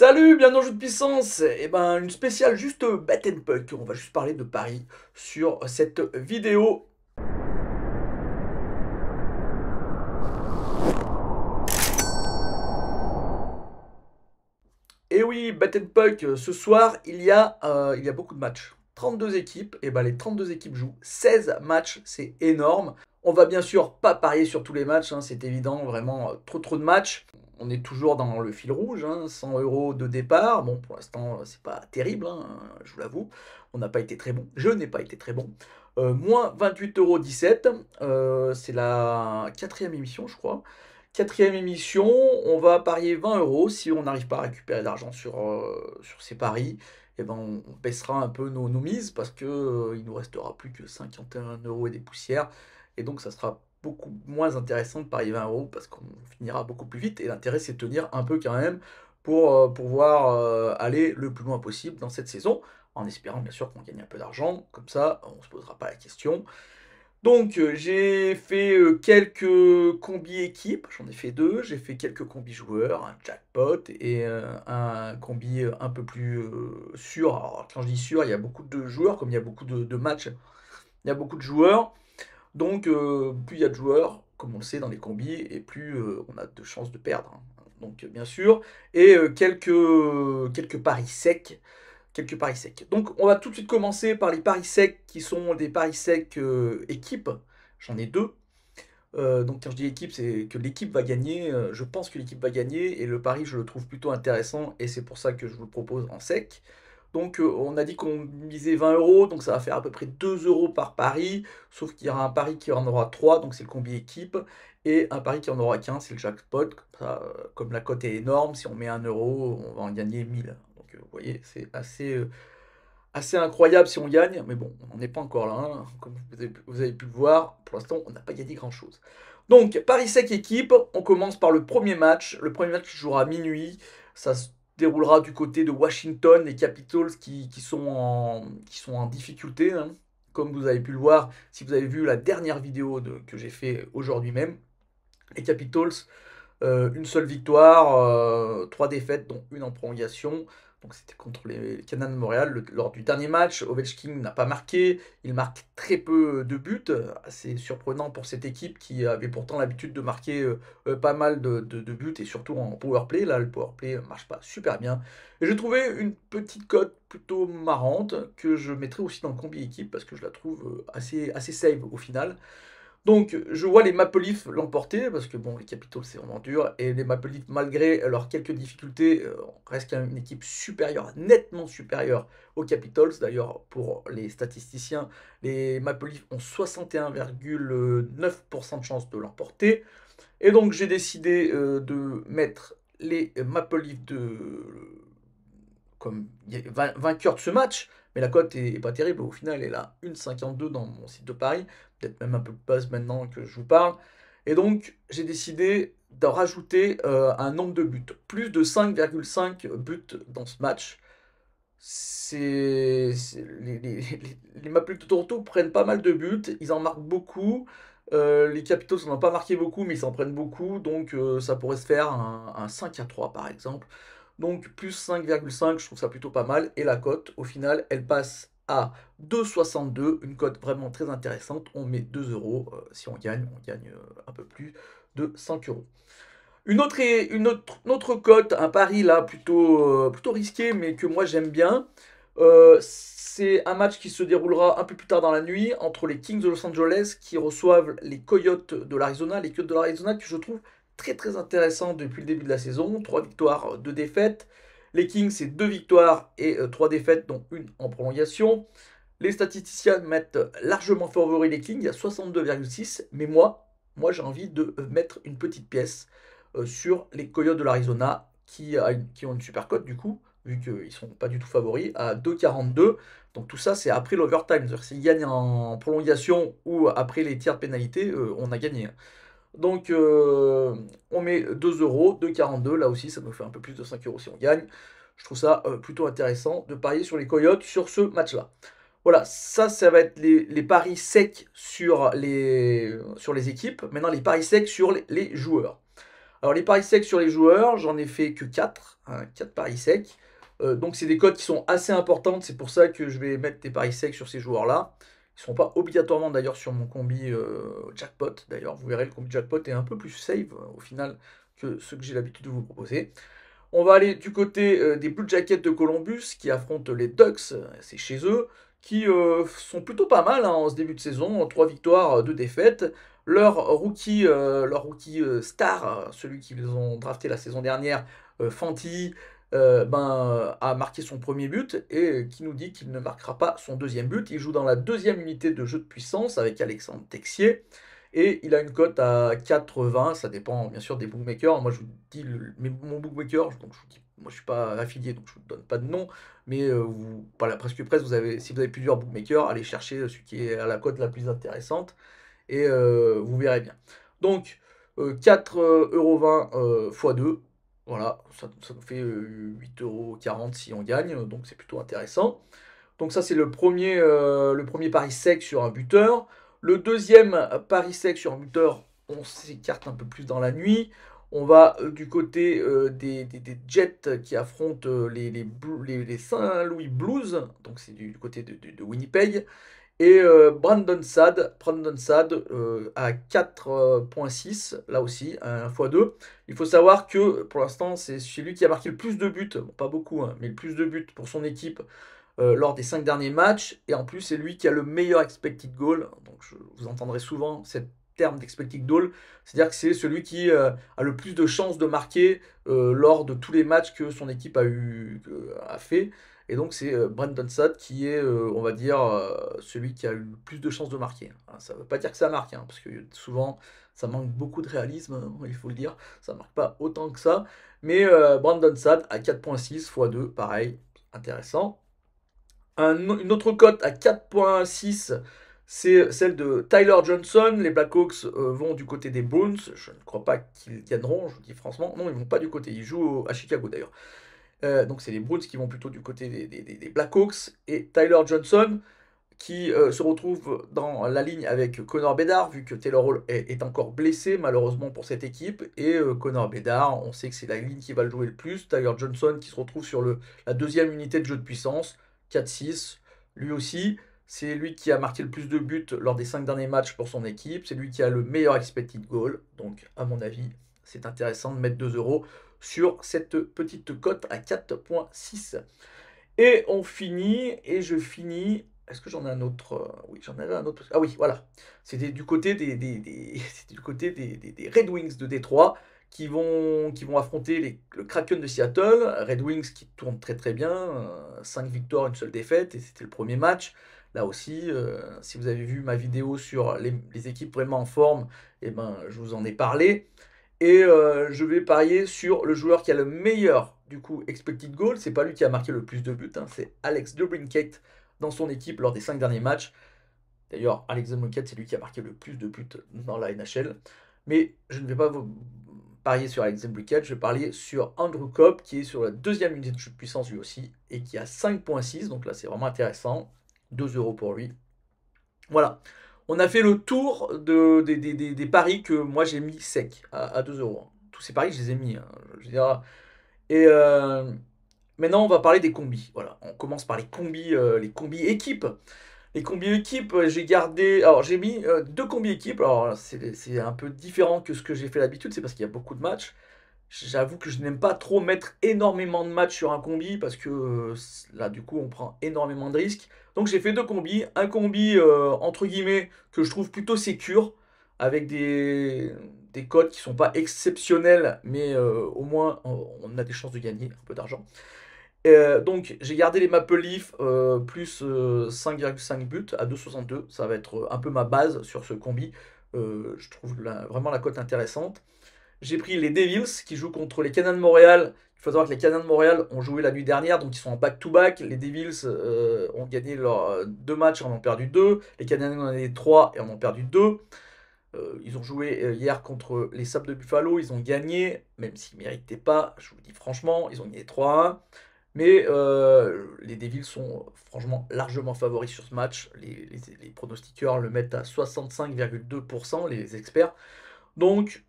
Salut, bienvenue dans Jeu de Puissance. Et ben une spéciale juste Bet and Puck. On va juste parler de paris sur cette vidéo. Et oui, Bet and Puck, ce soir, il y a beaucoup de matchs. 32 équipes, et ben les 32 équipes jouent 16 matchs, c'est énorme. On va bien sûr pas parier sur tous les matchs, hein, c'est évident, vraiment trop de matchs. On est toujours dans le fil rouge, hein, 100 euros de départ. Bon, pour l'instant, c'est pas terrible, hein, je vous l'avoue. On n'a pas été très bon. Je n'ai pas été très bon. Moins 28,17 €. C'est la quatrième émission, je crois. Quatrième émission, on va parier 20 euros. Si on n'arrive pas à récupérer de l'argent sur ces paris, eh ben on baissera un peu nos mises parce que il nous restera plus que 51 euros et des poussières. Et donc, ça sera beaucoup moins intéressant de parier 20 euros parce qu'on finira beaucoup plus vite. Et l'intérêt, c'est de tenir un peu quand même pour pouvoir aller le plus loin possible dans cette saison, en espérant bien sûr qu'on gagne un peu d'argent. Comme ça, on ne se posera pas la question. Donc, j'ai fait quelques combis équipes, j'en ai fait deux. J'ai fait quelques combis joueurs, un jackpot et un combi un peu plus sûr. Alors, quand je dis sûr, il y a beaucoup de joueurs, comme il y a beaucoup de matchs, il y a beaucoup de joueurs. Donc, plus il y a de joueurs, comme on le sait dans les combis, et plus on a de chances de perdre, hein. Donc, bien sûr, et quelques paris secs. Quelques paris secs. Donc, on va tout de suite commencer par les paris secs qui sont des paris secs équipe. J'en ai deux. Donc, quand je dis équipe, c'est que l'équipe va gagner. Je pense que l'équipe va gagner et le pari, je le trouve plutôt intéressant et c'est pour ça que je vous le propose en sec. Donc, on a dit qu'on misait 20 euros, donc ça va faire à peu près 2 euros par pari, sauf qu'il y aura un pari qui en aura 3, donc c'est le combi équipe, et un pari qui en aura qu'un, c'est le jackpot. Comme ça, comme la cote est énorme, si on met 1 euro, on va en gagner 1000. Donc, vous voyez, c'est assez incroyable si on gagne, mais bon, on n'en est pas encore là, hein. Comme vous avez pu le voir, pour l'instant, on n'a pas gagné grand-chose. Donc, Paris Sec équipe, on commence par le premier match. Le premier match jouera à minuit. Ça se déroulera du côté de Washington, les Capitals qui sont en difficulté, hein. Comme vous avez pu le voir, si vous avez vu la dernière vidéo que j'ai fait aujourd'hui même, les Capitals, une seule victoire, 3 défaites, dont une en prolongation. Donc c'était contre les Canadiens de Montréal. Lors du dernier match, Ovechkin n'a pas marqué. Il marque très peu de buts. Assez surprenant pour cette équipe qui avait pourtant l'habitude de marquer pas mal de buts et surtout en power play. Là, le power play marche pas super bien. Et j'ai trouvé une petite cote plutôt marrante que je mettrai aussi dans le combi équipe parce que je la trouve assez safe au final. Donc, je vois les Maple Leafs l'emporter, parce que bon, les Capitals, c'est vraiment dur, et les Maple Leafs, malgré leurs quelques difficultés, restent quand même une équipe supérieure, nettement supérieure aux Capitals. D'ailleurs, pour les statisticiens, les Maple Leafs ont 61,9% de chance de l'emporter. Et donc, j'ai décidé de mettre les Maple Leafs comme vainqueurs de ce match, mais la cote est pas terrible. Au final, elle est là 1,52 dans mon site de Paris, peut-être même un peu plus basse maintenant que je vous parle. Et donc, j'ai décidé de rajouter un nombre de buts, plus de 5,5 buts dans ce match. Les Maple Leafs de Toronto prennent pas mal de buts, ils en marquent beaucoup. Les Capitals n'en ont pas marqué beaucoup, mais ils en prennent beaucoup, donc ça pourrait se faire un 5-3 par exemple. Donc plus 5,5, je trouve ça plutôt pas mal. Et la cote, au final, elle passe à 2,62, une cote vraiment très intéressante. On met 2 euros. Si on gagne un peu plus de 5 euros. Une autre cote, un pari là plutôt risqué, mais que moi j'aime bien. C'est un match qui se déroulera un peu plus tard dans la nuit entre les Kings de Los Angeles qui reçoivent les Coyotes de l'Arizona. Les Coyotes de l'Arizona que je trouve très intéressant depuis le début de la saison. 3 victoires, 2 défaites. Les Kings, c'est 2 victoires et 3 défaites, dont une en prolongation. Les statisticiens mettent largement favori les Kings, il y a 62,6. Mais moi j'ai envie de mettre une petite pièce sur les Coyotes de l'Arizona qui ont une super cote du coup, vu qu'ils ne sont pas du tout favoris, à 2,42. Donc tout ça, c'est après l'overtime. C'est-à-dire s'ils gagnent en prolongation ou après les tirs de pénalité, on a gagné. Donc on met 2 euros, 2,42. Là aussi, ça nous fait un peu plus de 5 euros si on gagne. Je trouve ça plutôt intéressant de parier sur les Coyotes sur ce match-là. Voilà, ça va être les paris secs sur les équipes. Maintenant, les paris secs sur les joueurs. Alors les paris secs sur les joueurs, j'en ai fait que 4, hein, 4 paris secs. Donc c'est des cotes qui sont assez importantes, c'est pour ça que je vais mettre des paris secs sur ces joueurs-là. Ils ne seront pas obligatoirement d'ailleurs sur mon combi jackpot. D'ailleurs, vous verrez, le combi jackpot est un peu plus safe au final que ce que j'ai l'habitude de vous proposer. On va aller du côté des Blue Jackets de Columbus qui affrontent les Ducks, c'est chez eux, qui sont plutôt pas mal hein, en ce début de saison, 3 victoires, 2 défaites. Leur rookie star, celui qu'ils ont drafté la saison dernière, Fanti, a marqué son premier but et qui nous dit qu'il ne marquera pas son deuxième but. Il joue dans la deuxième unité de jeu de puissance avec Alexandre Texier. Et il a une cote à 4,20, ça dépend bien sûr des bookmakers. Moi je vous dis, mon bookmaker, donc je vous dis, moi je suis pas affilié, donc je vous donne pas de nom, mais voilà, presque presse, si vous avez plusieurs bookmakers, allez chercher celui qui est à la cote la plus intéressante, et vous verrez bien. Donc 4,20 x 2, voilà, ça nous fait 8,40 € si on gagne, donc c'est plutôt intéressant. Donc ça, c'est le premier pari sec sur un buteur. Le deuxième pari sec sur un buteur, on s'écarte un peu plus dans la nuit. On va du côté des Jets qui affrontent les Saint-Louis Blues. Donc c'est du côté de Winnipeg. Et Brandon Saad à 4,6, là aussi, 1 x 2. Il faut savoir que pour l'instant, c'est celui qui a marqué le plus de buts, bon, pas beaucoup, hein, mais le plus de buts pour son équipe lors des 5 derniers matchs. Et en plus, c'est lui qui a le meilleur expected goal. Donc, vous entendrez souvent ce terme d'expected goal. C'est-à-dire que c'est celui qui a le plus de chances de marquer lors de tous les matchs que son équipe a fait. Et donc, c'est Brandon Saad qui est, on va dire, celui qui a eu le plus de chances de marquer. Hein, ça ne veut pas dire que ça marque, hein, parce que souvent, ça manque beaucoup de réalisme, hein, il faut le dire. Ça ne marque pas autant que ça. Mais Brandon Saad à 4,6 x 2, pareil, intéressant. Une autre cote à 4,6, c'est celle de Tyler Johnson. Les Blackhawks vont du côté des Bruins. Je ne crois pas qu'ils gagneront, je vous dis franchement. Non, ils vont pas du côté. Ils jouent à Chicago d'ailleurs. Donc c'est les Bruins qui vont plutôt du côté des Blackhawks. Et Tyler Johnson qui se retrouve dans la ligne avec Connor Bedard, vu que Taylor Hall est encore blessé malheureusement pour cette équipe. Et Connor Bedard, on sait que c'est la ligne qui va le jouer le plus. Tyler Johnson qui se retrouve sur la deuxième unité de jeu de puissance. 4-6, lui aussi, c'est lui qui a marqué le plus de buts lors des 5 derniers matchs pour son équipe, c'est lui qui a le meilleur expected goal, donc à mon avis, c'est intéressant de mettre 2 € sur cette petite cote à 4,6. Et on finit, et je finis, est-ce que j'en ai un autre? Oui, j'en avais un autre. Ah oui, voilà, c'était du côté c'était du côté des Red Wings de Détroit qui vont affronter le Kraken de Seattle. Red Wings qui tourne très très bien, 5 victoires, une seule défaite, et c'était le premier match. Là aussi, si vous avez vu ma vidéo sur les équipes vraiment en forme, eh ben, je vous en ai parlé. Et je vais parier sur le joueur qui a le meilleur du coup expected goal. C'est pas lui qui a marqué le plus de buts, hein, c'est Alex DeBrincat dans son équipe lors des 5 derniers matchs. D'ailleurs, Alex DeBrincat, c'est lui qui a marqué le plus de buts dans la NHL. Mais je ne vais pas vous parier sur Alex DeBrincat, je vais parier sur Andrew Copp qui est sur la deuxième unité de jeu de puissance lui aussi et qui a 5,6. Donc là, c'est vraiment intéressant. 2 € pour lui. Voilà. On a fait le tour des paris que moi j'ai mis sec à 2 €. Hein. Tous ces paris, je les ai mis. Hein, je veux dire. Et maintenant, on va parler des combis. Voilà. On commence par les combis équipes. Les combis équipes, j'ai gardé. Alors, j'ai mis 2 combis équipes. Alors, c'est un peu différent que ce que j'ai fait d'habitude. C'est parce qu'il y a beaucoup de matchs. J'avoue que je n'aime pas trop mettre énormément de matchs sur un combi parce que là, du coup, on prend énormément de risques. Donc, j'ai fait 2 combis. Un combi, entre guillemets, que je trouve plutôt sécure, avec des codes qui sont pas exceptionnels, mais au moins, on a des chances de gagner un peu d'argent. Donc, j'ai gardé les Maple Leafs plus 5,5 buts à 2,62. Ça va être un peu ma base sur ce combi. Je trouve vraiment la cote intéressante. J'ai pris les Devils qui jouent contre les Canadiens de Montréal. Il faut savoir que les Canadiens de Montréal ont joué la nuit dernière, donc ils sont en back-to-back. Les Devils ont gagné leurs 2 matchs et en ont perdu 2. Les Canadiens en ont gagné 3 et en ont perdu 2. Ils ont joué hier contre les Sabres de Buffalo. Ils ont gagné, même s'ils ne méritaient pas. Je vous dis franchement, ils ont gagné 3-1. Mais les Devils sont franchement largement favoris sur ce match. Les pronostiqueurs le mettent à 65,2%, les experts. Donc,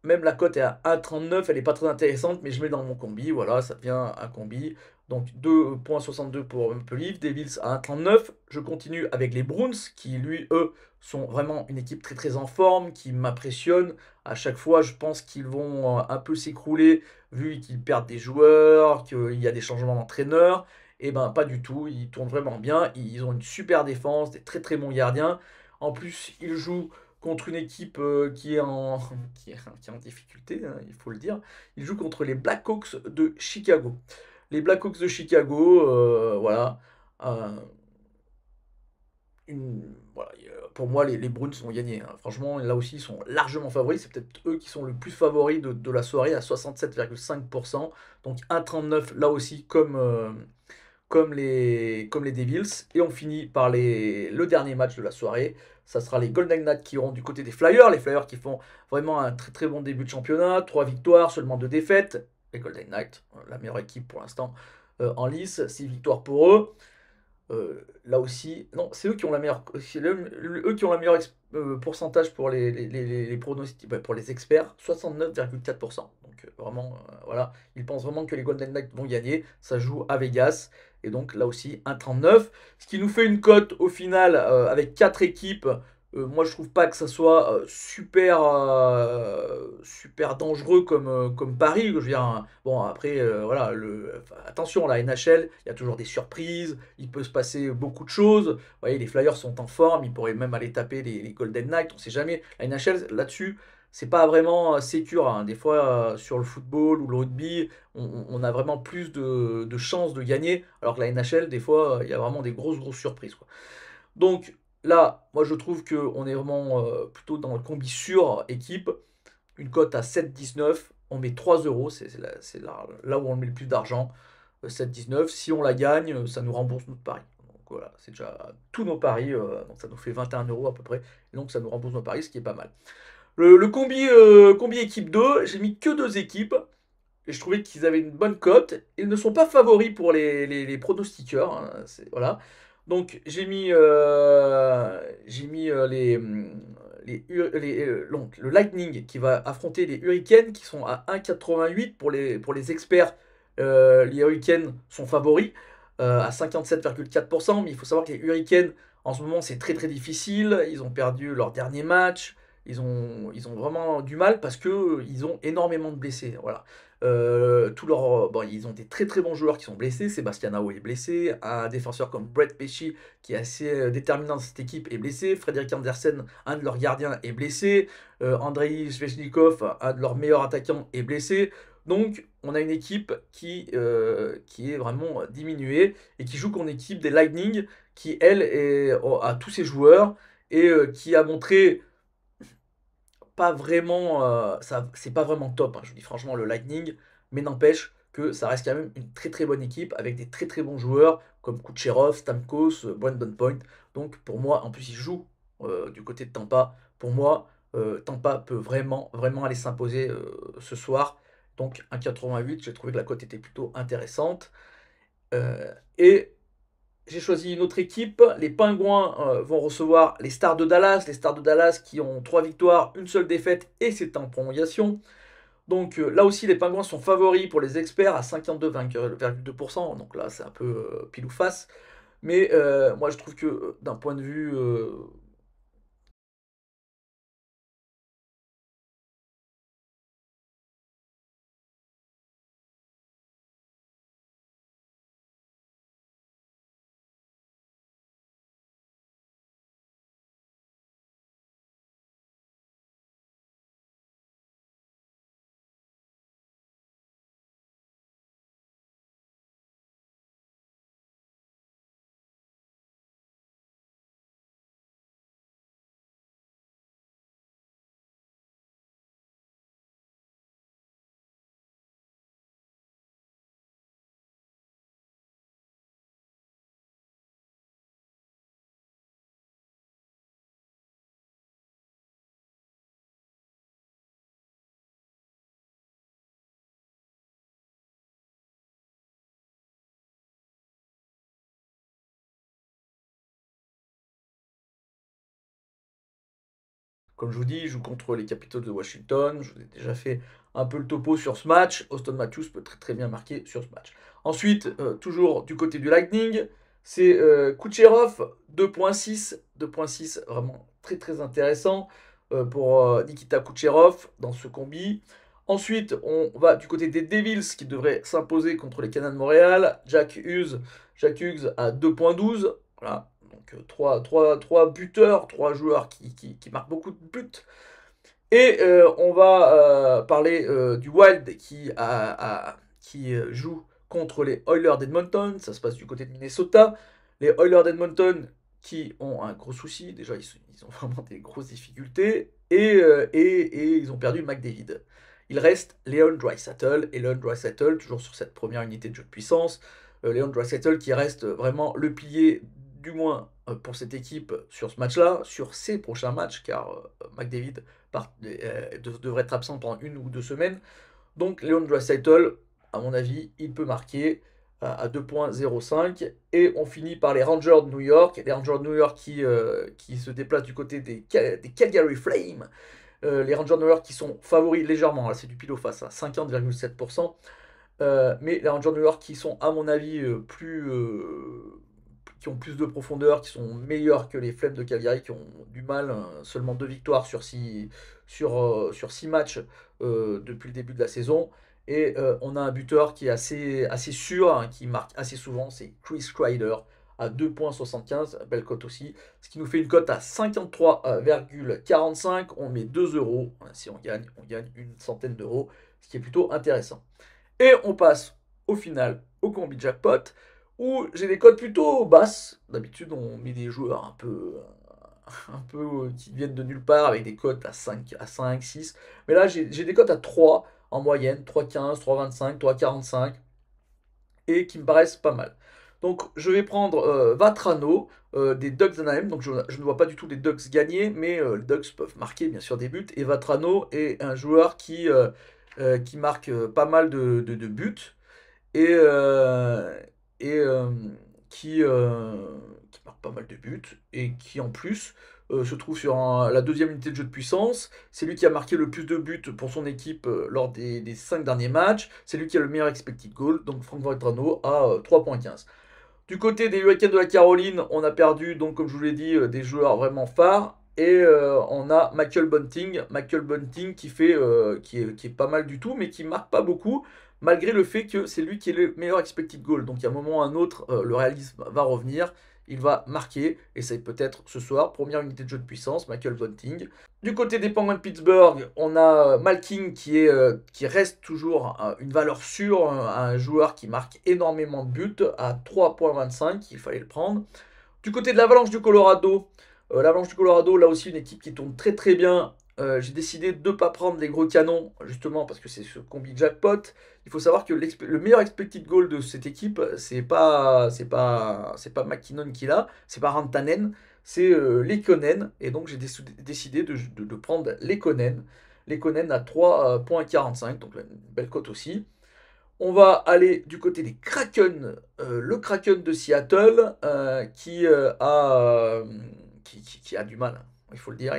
même la cote est à 1,39, elle n'est pas très intéressante, mais je mets dans mon combi, voilà, ça devient un combi. Donc 2,62 pour Maple Leaf, Devils à 1,39. Je continue avec les Bruins, qui lui, eux, sont vraiment une équipe très très en forme, qui m'impressionne. À chaque fois, je pense qu'ils vont un peu s'écrouler, vu qu'ils perdent des joueurs, qu'il y a des changements d'entraîneur. Et ben pas du tout, ils tournent vraiment bien, ils ont une super défense, des très très bons gardiens. En plus, ils jouent contre une équipe qui est en, qui est en difficulté, hein, il faut le dire. Ils jouent contre les Blackhawks de Chicago. Les Blackhawks de Chicago, voilà. euh, voilà, pour moi, les Bruins ont gagné, hein. Franchement, là aussi, ils sont largement favoris. C'est peut-être eux qui sont le plus favoris de la soirée à 67,5%. Donc 1,39 là aussi, comme les Devils. Et on finit par le dernier match de la soirée. Ça sera les Golden Knights qui iront du côté des Flyers. Les Flyers qui font vraiment un très très bon début de championnat. 3 victoires, seulement 2 défaites. Les Golden Knights, la meilleure équipe pour l'instant en lice. 6 victoires pour eux. Là aussi, non, c'est eux qui ont la meilleure, eux qui ont la meilleure pourcentage pour les pronostics, bah, pour les experts, 69,4%. Donc vraiment, voilà, ils pensent vraiment que les Golden Knights vont gagner. Ça joue à Vegas. Et donc là aussi, 1,39. Ce qui nous fait une cote au final avec 4 équipes. Moi, je trouve pas que ça soit super dangereux comme Paris. Je veux dire, hein. Bon, après, voilà, enfin, attention, la NHL, il y a toujours des surprises. Il peut se passer beaucoup de choses. Vous voyez, les Flyers sont en forme. Ils pourraient même aller taper les Golden Knights. On ne sait jamais. La NHL, là-dessus, c'est pas vraiment sécure, hein. Des fois, sur le football ou le rugby, on a vraiment plus de chances de gagner. Alors que la NHL, des fois, il y a vraiment des grosses, grosses surprises, quoi. Donc là, moi, je trouve qu'on est vraiment plutôt dans le combi sur équipe. Une cote à 7,19. On met 3 euros. C'est là où on met le plus d'argent. 7,19. Si on la gagne, ça nous rembourse notre pari. Donc voilà, c'est déjà tous nos paris. Donc ça nous fait 21 euros à peu près. Et donc ça nous rembourse nos paris, ce qui est pas mal. Le combi équipe 2, j'ai mis que deux équipes. Et je trouvais qu'ils avaient une bonne cote. Ils ne sont pas favoris pour les pronostiqueurs, hein, voilà. Donc j'ai mis donc, le Lightning qui va affronter les Hurricanes qui sont à 1,88 pour les experts. Les Hurricanes sont favoris à 57,4%. Mais il faut savoir que les Hurricanes, en ce moment, c'est très très difficile. Ils ont perdu leur dernier match. Ils ont vraiment du mal parce que ils ont énormément de blessés. Voilà. Bon, ils ont des très très bons joueurs qui sont blessés. Sébastien Aho est blessé. Un défenseur comme Brett Pesci, qui est assez déterminant dans cette équipe, est blessé. Frédéric Andersen, un de leurs gardiens, est blessé. Andrei Svechnikov, un de leurs meilleurs attaquants, est blessé. Donc, on a une équipe qui est vraiment diminuée et qui joue contre une équipe des Lightning qui, elle, a tous ses joueurs et qui a montré pas vraiment, ça, c'est pas vraiment top, hein, je vous dis franchement, le Lightning, mais n'empêche que ça reste quand même une très très bonne équipe avec des très très bons joueurs comme Kucherov, Stamkos, Brandon Point. Donc pour moi, en plus, ils jouent du côté de Tampa. Pour moi, Tampa peut vraiment vraiment aller s'imposer ce soir. Donc 1,88, j'ai trouvé que la cote était plutôt intéressante. Et j'ai choisi une autre équipe. Les Pingouins vont recevoir les Stars de Dallas. Les Stars de Dallas qui ont 3 victoires, une seule défaite et c'est en prolongation. Donc là aussi, les Pingouins sont favoris pour les experts à 52,2%. Donc là, c'est un peu pile ou face. Mais moi, je trouve que d'un point de vue Comme je vous dis, il joue contre les Capitals de Washington. Je vous ai déjà fait un peu le topo sur ce match. Auston Matthews peut très très bien marquer sur ce match. Ensuite, toujours du côté du Lightning, c'est Kucherov, 2.6. 2.6, vraiment très très intéressant pour Nikita Kucherov dans ce combi. Ensuite, on va du côté des Devils qui devraient s'imposer contre les Canadiens de Montréal. Jack Hughes à 2.12. Voilà, donc 3 buteurs, 3 joueurs qui marquent beaucoup de buts. Et on va parler du Wild qui joue contre les Oilers d'Edmonton. Ça se passe du côté de Minnesota. Les Oilers d'Edmonton qui ont un gros souci. Déjà, ils ont vraiment des grosses difficultés. Et ils ont perdu McDavid. Il reste Leon Draisaitl. Et Leon Draisaitl, toujours sur cette première unité de jeu de puissance. Leon Draisaitl qui reste vraiment le pilier, du moins pour cette équipe, sur ce match-là, sur ces prochains matchs, car McDavid devrait être absent pendant 1 ou 2 semaines. Donc Leon Draisaitl, à mon avis, il peut marquer à 2.05. Et on finit par les Rangers de New York. Les Rangers de New York qui se déplacent du côté des Calgary Flames. Les Rangers de New York qui sont favoris légèrement, c'est du pile ou face, à 50,7%. Mais les Rangers de New York qui sont, à mon avis, qui ont plus de profondeur, qui sont meilleurs que les Flames de Calgary, qui ont du mal, seulement 2 victoires sur 6 matchs depuis le début de la saison. Et on a un buteur qui est assez sûr, hein, qui marque assez souvent, c'est Chris Kreider à 2.75, belle cote aussi, ce qui nous fait une cote à 53,45. On met 2 euros. Si on gagne une centaine d'euros, ce qui est plutôt intéressant. Et on passe au final au combi jackpot, où j'ai des cotes plutôt basses. D'habitude, on met des joueurs un peu qui viennent de nulle part avec des cotes à 5, 6. Mais là, j'ai des cotes à 3 en moyenne, 3,15, 3,25, 3,45, et qui me paraissent pas mal. Donc, je vais prendre Vatrano des Ducks d'Anaheim. Donc, je ne vois pas du tout les Ducks gagner, mais les Ducks peuvent marquer bien sûr des buts. Et Vatrano est un joueur qui marque pas mal de buts et, et qui marque pas mal de buts et qui en plus se trouve sur la deuxième unité de jeu de puissance. C'est lui qui a marqué le plus de buts pour son équipe lors des 5 derniers matchs. C'est lui qui a le meilleur expected goal, donc Frank Vatrano à 3.15. Du côté des Hurricanes de la Caroline, on a perdu, donc comme je vous l'ai dit, des joueurs vraiment phares. Et on a Michael Bunting qui est pas mal du tout, mais qui marque pas beaucoup, malgré le fait que c'est lui qui est le meilleur expected goal. Donc à un moment ou à un autre, le réalisme va revenir, il va marquer, et c'est peut-être ce soir, première unité de jeu de puissance, Michael Bunting. Du côté des Penguins de Pittsburgh, on a Malkin qui reste toujours une valeur sûre, un joueur qui marque énormément de buts à 3.25, il fallait le prendre. Du côté de l'Avalanche du Colorado, là aussi une équipe qui tourne très très bien. J'ai décidé de ne pas prendre les gros canons, justement parce que c'est ce combi jackpot. Il faut savoir que le meilleur expected goal de cette équipe, c'est pas McKinnon qui l'a, c'est pas Rantanen, c'est Lekonen. Et donc j'ai décidé de prendre Lekonen. Lekonen à 3.45, donc une belle cote aussi. On va aller du côté des Kraken, le Kraken de Seattle, qui a du mal, hein. Il faut le dire,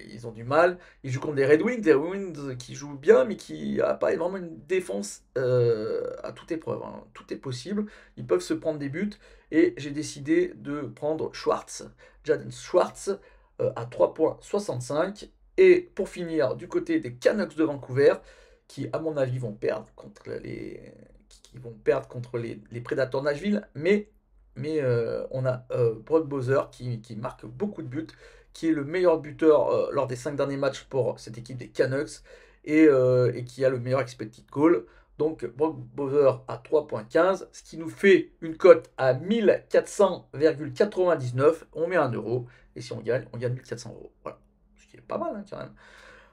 ils ont du mal. Ils jouent contre des Red Wings qui jouent bien, mais qui n'a pas vraiment une défense à toute épreuve, hein. Tout est possible, ils peuvent se prendre des buts, et j'ai décidé de prendre Jaden Schwartz, à 3.65. Et pour finir, du côté des Canucks de Vancouver, qui, à mon avis, vont perdre contre les Predators Nashville, mais on a Brock Bowser qui marque beaucoup de buts, qui est le meilleur buteur lors des 5 derniers matchs pour cette équipe des Canucks, et qui a le meilleur expected goal. Donc Brock Bowser à 3.15, ce qui nous fait une cote à 1400,99. On met 1 euro, et si on gagne 1400 euros. Voilà, ce qui est pas mal, hein, quand même.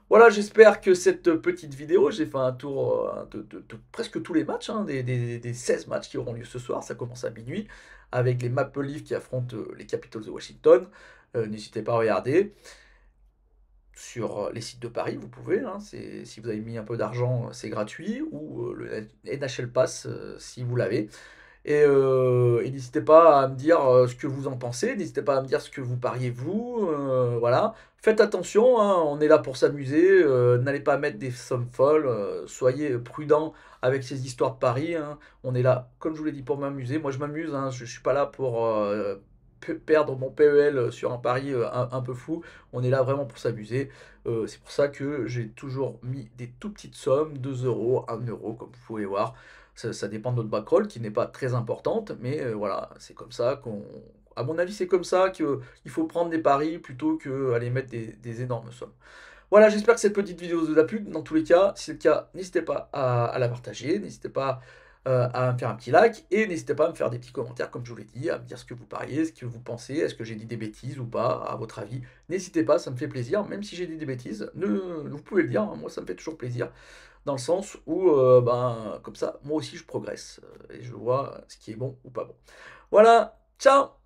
Voilà, j'espère que cette petite vidéo, j'ai fait un tour de presque tous les matchs, hein, des 16 matchs qui auront lieu ce soir. Ça commence à minuit avec les Maple Leafs qui affrontent les Capitals de Washington. N'hésitez pas à regarder sur les sites de Paris, vous pouvez, hein, si vous avez mis un peu d'argent, c'est gratuit, ou le NHL Pass si vous l'avez. Et n'hésitez pas à me dire ce que vous en pensez, n'hésitez pas à me dire ce que vous pariez vous, voilà. Faites attention, hein, on est là pour s'amuser, n'allez pas mettre des sommes folles, soyez prudents avec ces histoires de paris, hein. On est là, comme je vous l'ai dit, pour m'amuser. Moi je m'amuse, hein, je suis pas là pour perdre mon PEL sur un pari un peu fou. On est là vraiment pour s'amuser. C'est pour ça que j'ai toujours mis des tout petites sommes, 2 euros, 1 euro, comme vous pouvez voir. Ça dépend de notre bankroll qui n'est pas très importante, mais voilà, c'est comme ça qu'on. À mon avis, c'est comme ça qu'il faut prendre des paris plutôt qu'aller mettre des énormes sommes. Voilà, j'espère que cette petite vidéo vous a plu. Dans tous les cas, si c'est le cas, n'hésitez pas à la partager, n'hésitez pas à me faire un petit like, et n'hésitez pas à me faire des petits commentaires, comme je vous l'ai dit, à me dire ce que vous pariez, ce que vous pensez, est-ce que j'ai dit des bêtises ou pas, à votre avis. N'hésitez pas, ça me fait plaisir, même si j'ai dit des bêtises, vous pouvez le dire, hein, moi ça me fait toujours plaisir, dans le sens où, ben, comme ça, moi aussi je progresse, et je vois ce qui est bon ou pas bon. Voilà, ciao!